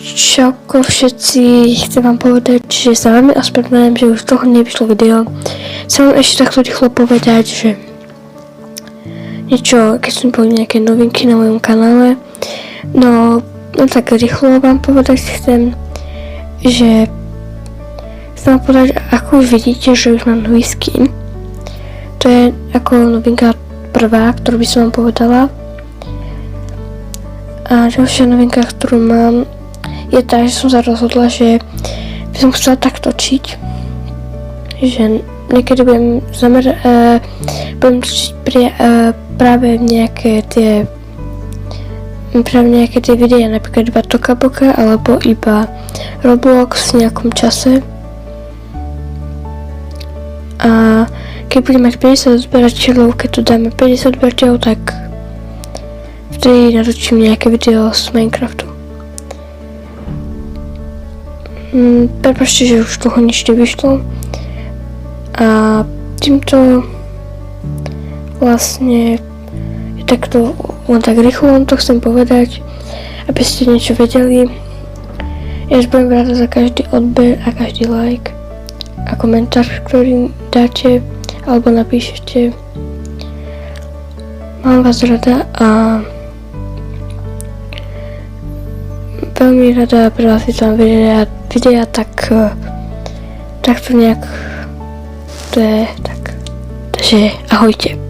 Čauko všetci, chcem vám povedať, že sa veľmi ospravedlňujem, že už dlho nevyšlo video. Chcem vám ešte takto rýchlo povedať, že niečo, keď som boli nejaké novinky na mojom kanále. No tak rýchlo vám povedať chcem, že chcem vám povedať, ako už vidíte, že už mám nový skin. To je ako novinka prvá, ktorú by som vám povedala. A ďalšia novinka, ktorú mám, je tá, že som sa rozhodla, že by som chcela tak točiť, že niekedy budem točiť práve nejaké tie videa, napríklad iba Toka Boka alebo iba Roblox v nejakom čase. A keď budem mať 50 odberateľov, keď tu dáme 50 odberateľov, tak vtedy natočím nejaké video z Minecraftu. Prepáčte, že už toho nič nevyšlo. A týmto vlastne je takto len tak rýchlo vám to chcem povedať, aby ste niečo vedeli. Ja už budem ráda za každý odber a každý like a komentár, ktorý dáte alebo napíšete. Mám vás rada a veľmi rada pre vás vytváram videa, tak to nejak to je tak. Takže ahojte.